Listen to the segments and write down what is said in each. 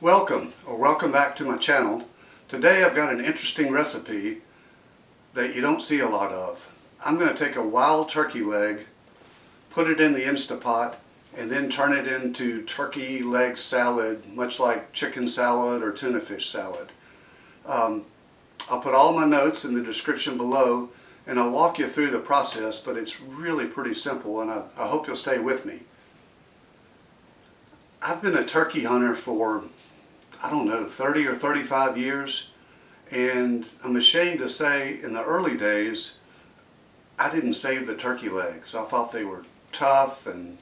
Welcome or welcome back to my channel. Today I've got an interesting recipe that you don't see a lot of. I'm going to take a wild turkey leg, put it in the Instapot, and then turn it into turkey leg salad, much like chicken salad or tuna fish salad. I'll put all my notes in the description below and I'll walk you through the process, but it's really pretty simple and I hope you'll stay with me. I've been a turkey hunter for, I don't know, 30 or 35 years, and I'm ashamed to say in the early days I didn't save the turkey legs. I thought they were tough and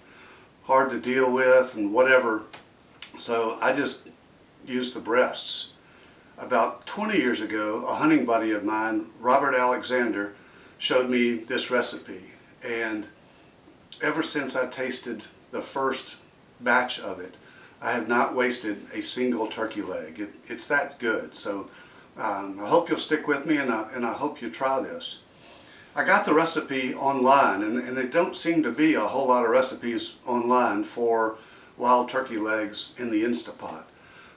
hard to deal with and whatever, so I just used the breasts. About 20 years ago, a hunting buddy of mine, Robert Alexander, showed me this recipe, and ever since I tasted the first batch of it, I have not wasted a single turkey leg. It's that good. So I hope you'll stick with me, and I hope you try this. I got the recipe online, and there don't seem to be a whole lot of recipes online for wild turkey legs in the Instapot.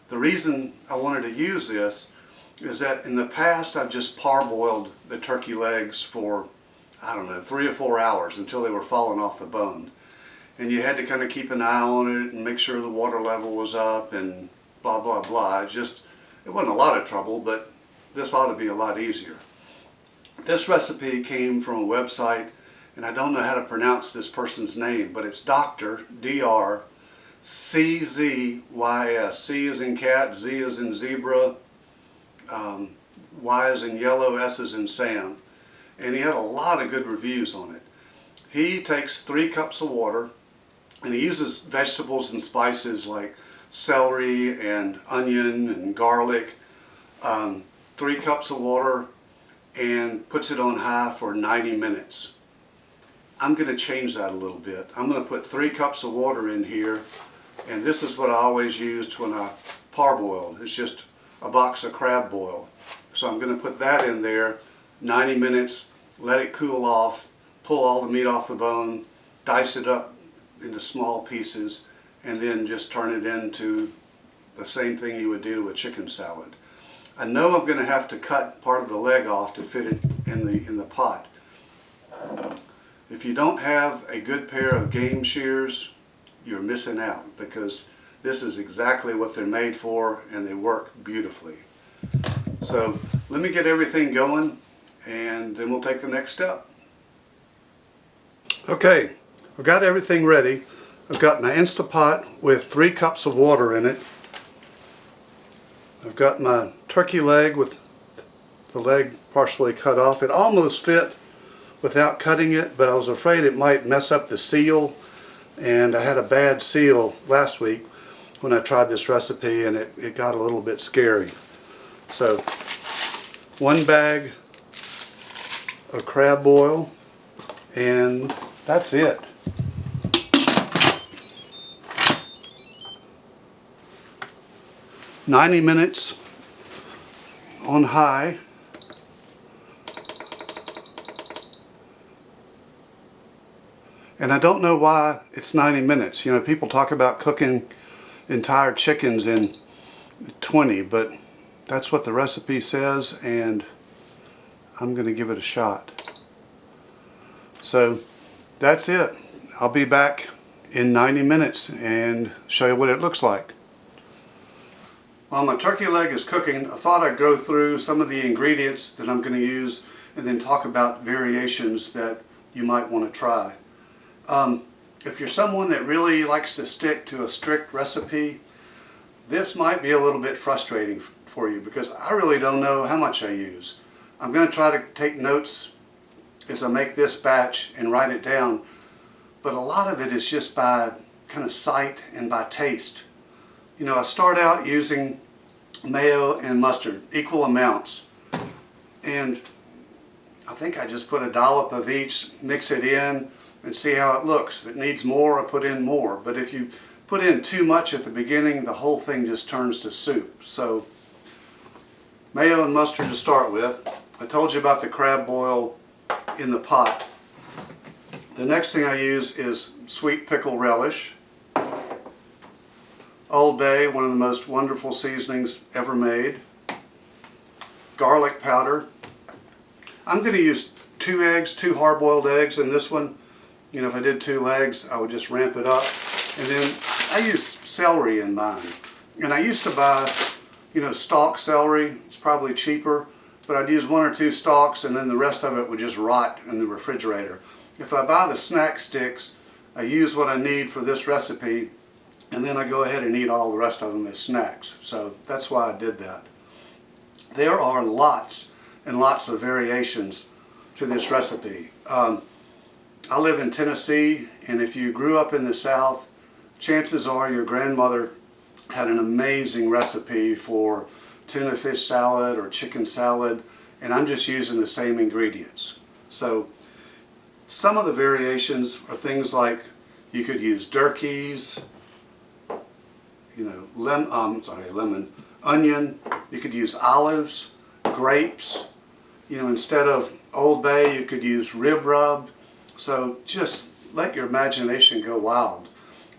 The reason I wanted to use this is that in the past I've just parboiled the turkey legs for, I don't know, 3 or 4 hours until they were falling off the bone. And you had to kind of keep an eye on it and make sure the water level was up and blah blah blah. It wasn't a lot of trouble, but this ought to be a lot easier. This recipe came from a website, and I don't know how to pronounce this person's name, but it's Dr. D.R. C-Z-Y-S. C as in cat, Z as in zebra, Y as in yellow, S as in Sam. And he had a lot of good reviews on it. He takes 3 cups of water, and he uses vegetables and spices like celery and onion and garlic, 3 cups of water, and puts it on high for 90 minutes. I'm going to change that a little bit. I'm going to put 3 cups of water in here, and this is what I always used when I parboiled. It's just a box of crab boil. So I'm going to put that in there, 90 minutes, let it cool off, pull all the meat off the bone, dice it up into small pieces, and then just turn it into the same thing you would do to a chicken salad. I know I'm going to have to cut part of the leg off to fit it in the pot. If you don't have a good pair of game shears, you're missing out, because this is exactly what they're made for and they work beautifully. So let me get everything going and then we'll take the next step. Okay, I've got everything ready. I've got my Instapot with 3 cups of water in it. I've got my turkey leg with the leg partially cut off. It almost fit without cutting it, but I was afraid it might mess up the seal, and I had a bad seal last week when I tried this recipe, and it got a little bit scary. So 1 bag of crab boil, and that's it. "90 minutes on high." And I don't know why it's 90 minutes. You know, people talk about cooking entire chickens in 20, but that's what the recipe says, and I'm going to give it a shot. So that's it. I'll be back in 90 minutes and show you what it looks like. While my turkey leg is cooking, I thought I'd go through some of the ingredients that I'm going to use and then talk about variations that you might want to try. If you're someone that really likes to stick to a strict recipe, this might be a little bit frustrating for you, because I really don't know how much I use. I'm going to try to take notes as I make this batch and write it down, but a lot of it is just by kind of sight and by taste. You know, I start out using mayo and mustard, equal amounts, and I think I just put a dollop of each, mix it in, and see how it looks. If it needs more, I put in more. But if you put in too much at the beginning, the whole thing just turns to soup. So mayo and mustard to start with. I told you about the crab boil in the pot. The next thing I use is sweet pickle relish. Old Bay, one of the most wonderful seasonings ever made. Garlic powder. I'm going to use 2 eggs, 2 hard-boiled eggs in this one. You know, if I did 2 legs, I would just ramp it up. And then I use celery in mine. And I used to buy, you know, stalk celery. It's probably cheaper, but I'd use 1 or 2 stalks, and then the rest of it would just rot in the refrigerator. If I buy the snack sticks, I use what I need for this recipe, and then I go ahead and eat all the rest of them as snacks. So that's why I did that. There are lots and lots of variations to this recipe. I live in Tennessee, and if you grew up in the South, chances are your grandmother had an amazing recipe for tuna fish salad or chicken salad, and I'm just using the same ingredients. So some of the variations are things like you could use turkeys, you know, lemon, onion. You could use olives, grapes. You know, instead of Old Bay, you could use rib rub. So just let your imagination go wild.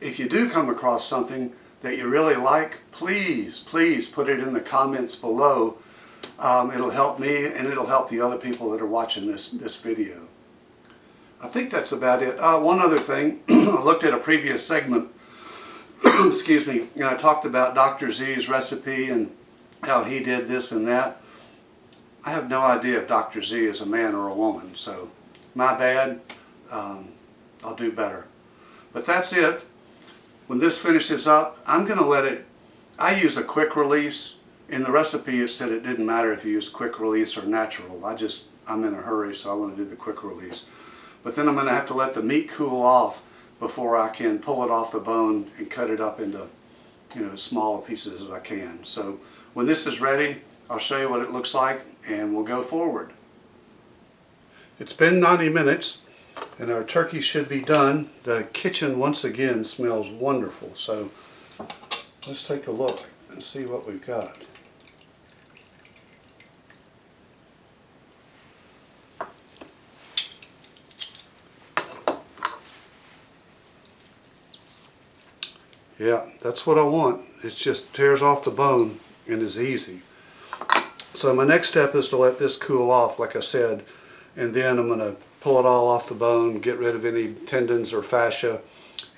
If you do come across something that you really like, please put it in the comments below. It'll help me, and it'll help the other people that are watching this video. I think that's about it. One other thing, I looked at a previous segment, excuse me, and I talked about Dr. Z's recipe and how he did this and that. I have no idea if Dr. Z is a man or a woman, so my bad. I'll do better. But that's it. When this finishes up, I'm going to let it, I use a quick release. In the recipe it said it didn't matter if you used quick release or natural. I'm in a hurry, so I want to do the quick release. But then I'm going to have to let the meat cool off before I can pull it off the bone and cut it up into, you know, as small pieces as I can. So when this is ready, I'll show you what it looks like, and we'll go forward. It's been 90 minutes. And our turkey should be done. The kitchen once again smells wonderful. So let's take a look and see what we've got. Yeah, that's what I want. It just tears off the bone and is easy. So my next step is to let this cool off, like I said, and then I'm going to pull it all off the bone, get rid of any tendons or fascia,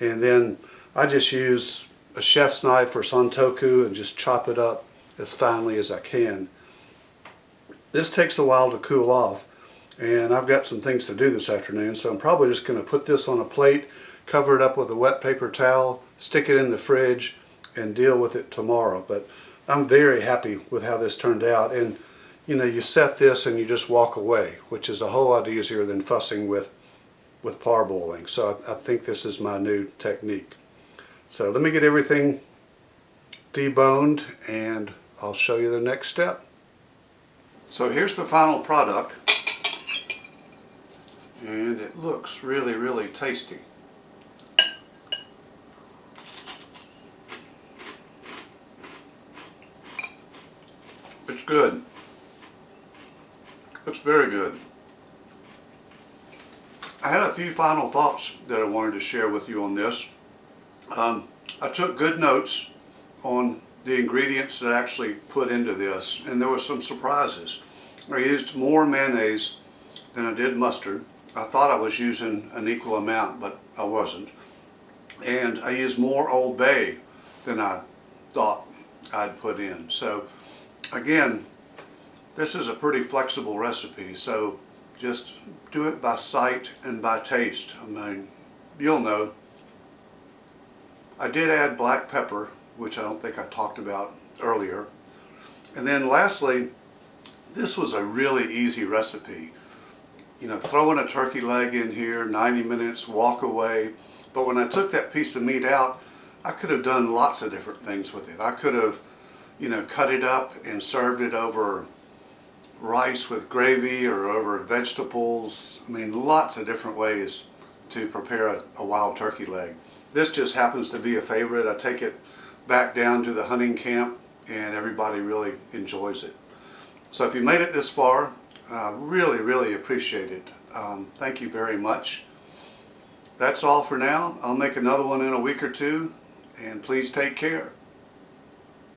and then I just use a chef's knife or santoku and just chop it up as finely as I can. This takes a while to cool off, and I've got some things to do this afternoon, so I'm probably just going to put this on a plate, cover it up with a wet paper towel, stick it in the fridge, and deal with it tomorrow. But I'm very happy with how this turned out. And you know, you set this and you just walk away, which is a whole lot easier than fussing with parboiling. So I think this is my new technique. So let me get everything deboned and I'll show you the next step. So here's the final product, and it looks really tasty. It's good. It's very good. I had a few final thoughts that I wanted to share with you on this. I took good notes on the ingredients that I actually put into this, and there were some surprises. I used more mayonnaise than I did mustard. I thought I was using an equal amount, but I wasn't. And I used more Old Bay than I thought I'd put in. So again, this is a pretty flexible recipe, so just do it by sight and by taste. I mean, you'll know. I did add black pepper, which I don't think I talked about earlier. And then lastly, this was a really easy recipe. You know, throwing a turkey leg in here, 90 minutes, walk away. But when I took that piece of meat out, I could have done lots of different things with it. I could have, you know, cut it up and served it over rice with gravy or over vegetables. I mean, lots of different ways to prepare a wild turkey leg. This just happens to be a favorite. I take it back down to the hunting camp and everybody really enjoys it. So if you made it this far, really appreciate it. Thank you very much. That's all for now. I'll make another one in a week or two, and please take care.